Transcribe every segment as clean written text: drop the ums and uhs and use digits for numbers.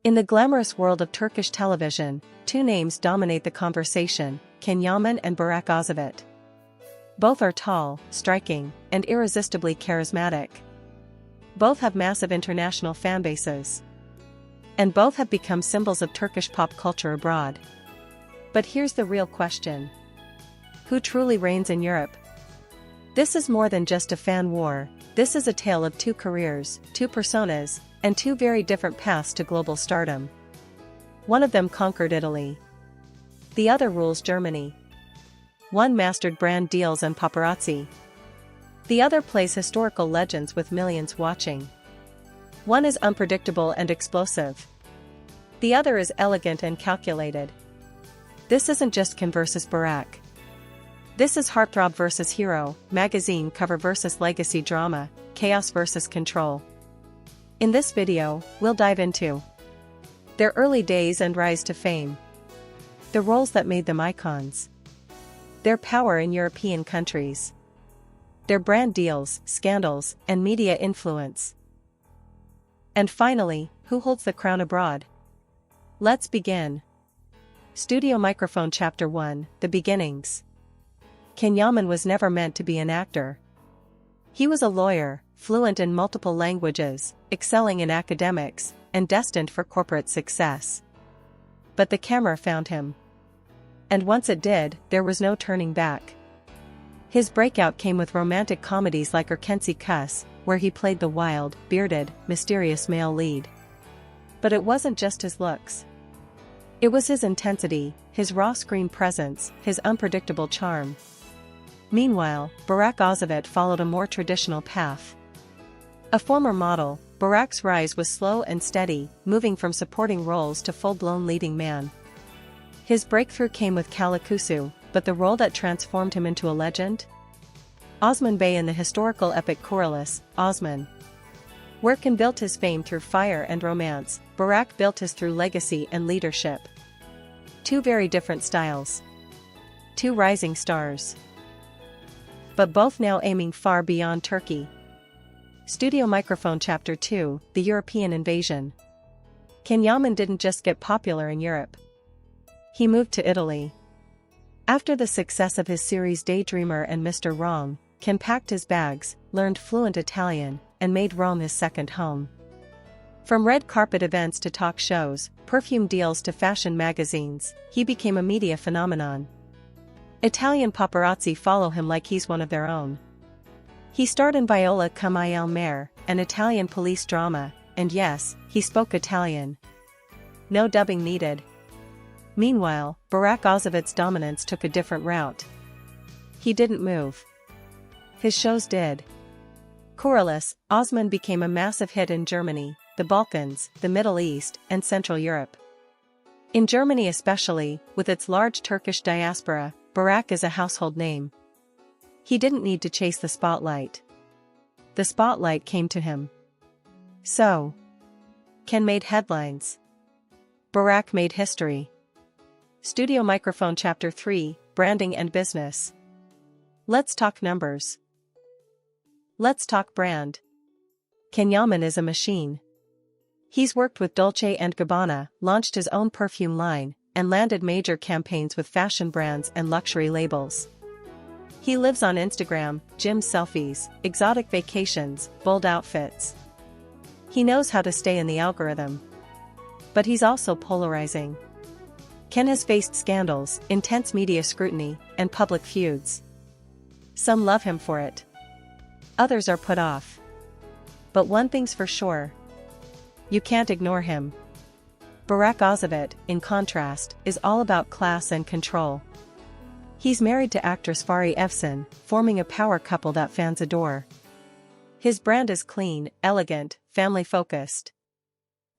In the glamorous world of Turkish television, two names dominate the conversation: Yaman and Burak Özçivit. Both are tall, striking, and irresistibly charismatic. Both have massive international fanbases. And both have become symbols of Turkish pop culture abroad. But here's the real question: who truly reigns in Europe? This is more than just a fan war. This is a tale of two careers, two personas, and two very different paths to global stardom. One of them conquered Italy. The other rules Germany. One mastered brand deals and paparazzi. The other plays historical legends with millions watching. One is unpredictable and explosive. The other is elegant and calculated. This isn't just Can versus Burak. This is heartthrob versus hero, magazine cover versus legacy drama, chaos versus control. In this video, we'll dive into their early days and rise to fame, the roles that made them icons, their power in European countries, their brand deals, scandals, and media influence, and finally, who holds the crown abroad. Let's begin. Studio Microphone Chapter 1: The Beginnings. Yaman was never meant to be an actor. He was a lawyer, fluent in multiple languages, excelling in academics, and destined for corporate success. But the camera found him. And once it did, there was no turning back. His breakout came with romantic comedies like Erkenci Kuss, where he played the wild, bearded, mysterious male lead. But it wasn't just his looks. It was his intensity, his raw screen presence, his unpredictable charm. Meanwhile, Burak Özçivit followed a more traditional path. A former model, Burak's rise was slow and steady, moving from supporting roles to full-blown leading man. His breakthrough came with Kalikusu, but the role that transformed him into a legend? Osman Bey in the historical epic Kuruluş, Osman. Workin built his fame through fire and romance, Burak built his through legacy and leadership. Two very different styles. Two rising stars. But both now aiming far beyond Turkey. Studio Microphone Chapter 2: The European Invasion. Yaman didn't just get popular in Europe. He moved to Italy. After the success of his series Daydreamer and Mr. Wrong, Can packed his bags, learned fluent Italian, and made Rome his second home. From red carpet events to talk shows, perfume deals to fashion magazines, he became a media phenomenon. Italian paparazzi follow him like he's one of their own. He starred in Viola come il mare, an Italian police drama, and yes, he spoke Italian. No dubbing needed. Meanwhile, Burak Özçivit's dominance took a different route. He didn't move. His shows did. Kuruluş, Osman became a massive hit in Germany, the Balkans, the Middle East, and Central Europe. In Germany especially, with its large Turkish diaspora, Burak is a household name. He didn't need to chase the spotlight. The spotlight came to him. So, Ken made headlines. Burak made history. Studio Microphone Chapter 3: Branding and Business. Let's talk numbers. Let's talk brand. Yaman is a machine. He's worked with Dolce & Gabbana, launched his own perfume line, and landed major campaigns with fashion brands and luxury labels. He lives on Instagram, gym selfies, exotic vacations, bold outfits. He knows how to stay in the algorithm. But he's also polarizing. Ken has faced scandals, intense media scrutiny, and public feuds. Some love him for it. Others are put off. But one thing's for sure: you can't ignore him. Burak Özçivit, in contrast, is all about class and control. He's married to actress Fahriye Evcen, forming a power couple that fans adore. His brand is clean, elegant, family-focused.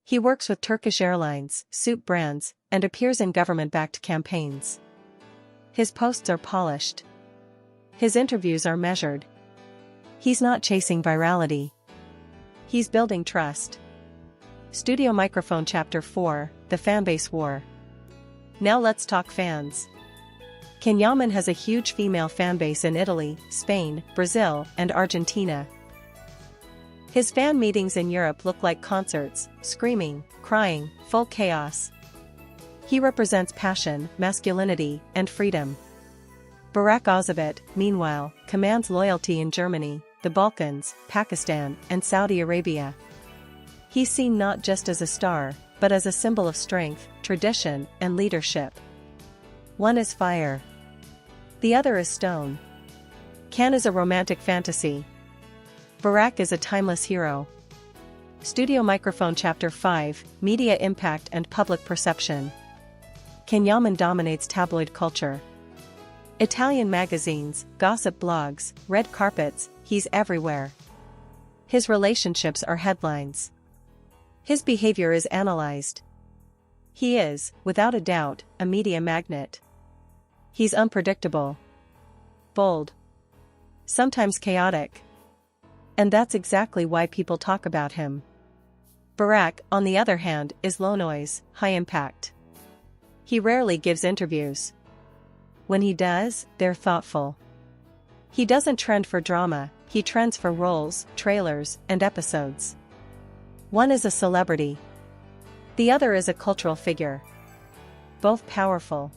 He works with Turkish Airlines, suit brands, and appears in government-backed campaigns. His posts are polished. His interviews are measured. He's not chasing virality. He's building trust. Studio Microphone Chapter 4: The Fanbase War. Now let's talk fans. Yaman has a huge female fanbase in Italy, Spain, Brazil, and Argentina. His fan meetings in Europe look like concerts, screaming, crying, full chaos. He represents passion, masculinity, and freedom. Burak Özçivit, meanwhile, commands loyalty in Germany, the Balkans, Pakistan, and Saudi Arabia. He's seen not just as a star, but as a symbol of strength, tradition, and leadership. One is fire. The other is stone. Can is a romantic fantasy. Burak is a timeless hero. Studio Microphone Chapter 5, Media Impact and Public Perception. Can Yaman dominates tabloid culture. Italian magazines, gossip blogs, red carpets, he's everywhere. His relationships are headlines. His behavior is analyzed. He is, without a doubt, a media magnet. He's unpredictable, bold, sometimes chaotic. And that's exactly why people talk about him. Burak, on the other hand, is low noise, high impact. He rarely gives interviews. When he does, they're thoughtful. He doesn't trend for drama, he trends for roles, trailers, and episodes. One is a celebrity. The other is a cultural figure. Both powerful,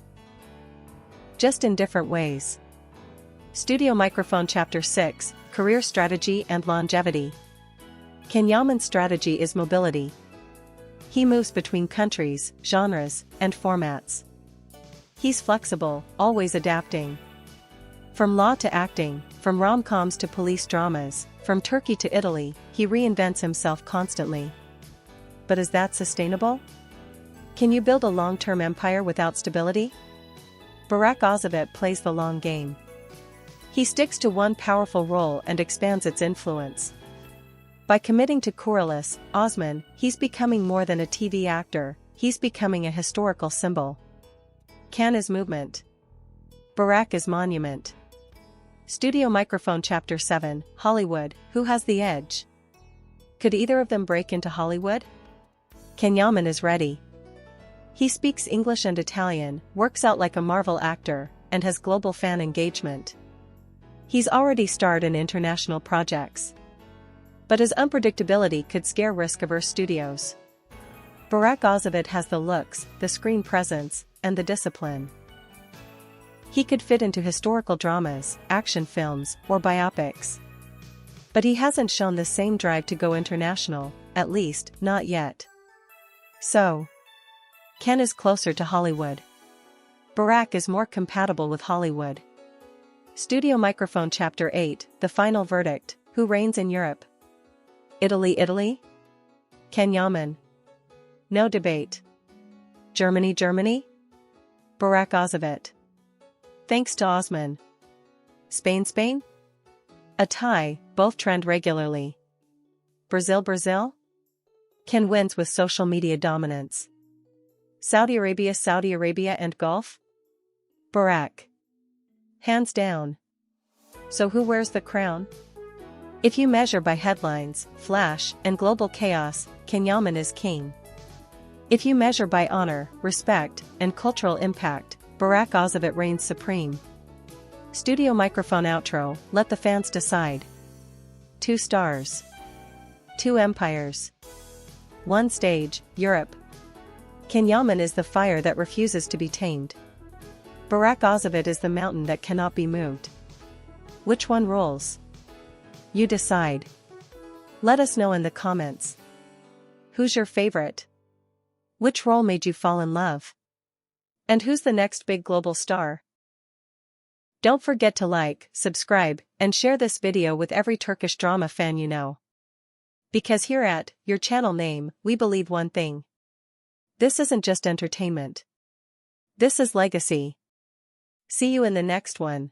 just in different ways. Studio Microphone Chapter 6, Career Strategy and Longevity. Can Yaman's strategy is mobility. He moves between countries, genres, and formats. He's flexible, always adapting. From law to acting, from rom-coms to police dramas, from Turkey to Italy, he reinvents himself constantly. But is that sustainable? Can you build a long-term empire without stability? Burak Özçivit plays the long game. He sticks to one powerful role and expands its influence. By committing to Kuruluş, Osman, he's becoming more than a TV actor, he's becoming a historical symbol. Can is movement. Burak is monument. Studio Microphone Chapter 7, Hollywood, who has the edge? Could either of them break into Hollywood? Can Yaman is ready. He speaks English and Italian, works out like a Marvel actor, and has global fan engagement. He's already starred in international projects. But his unpredictability could scare risk-averse studios. Burak Özçivit has the looks, the screen presence, and the discipline. He could fit into historical dramas, action films, or biopics. But he hasn't shown the same drive to go international, at least, not yet. So, Ken is closer to Hollywood. Burak is more compatible with Hollywood. Studio Microphone Chapter 8, The Final Verdict, Who Reigns in Europe? Italy, Italy? Ken Yaman? No debate. Germany, Germany? Burak Özçivit. Thanks to Osman. Spain, Spain? A tie, both trend regularly. Brazil, Brazil? Ken wins with social media dominance. Saudi Arabia, Saudi Arabia and Gulf? Burak. Hands down. So who wears the crown? If you measure by headlines, flash, and global chaos, Ken Yaman is king. If you measure by honor, respect, and cultural impact, Burak Özçivit reigns supreme. Studio Microphone Outro, let the fans decide. 2 stars. 2 empires. 1 stage, Europe. Ken Yaman is the fire that refuses to be tamed. Burak Özçivit is the mountain that cannot be moved. Which one rules? You decide. Let us know in the comments. Who's your favorite? Which role made you fall in love? And who's the next big global star? Don't forget to like, subscribe, and share this video with every Turkish drama fan you know. Because here at your channel name, we believe one thing. This isn't just entertainment. This is legacy. See you in the next one.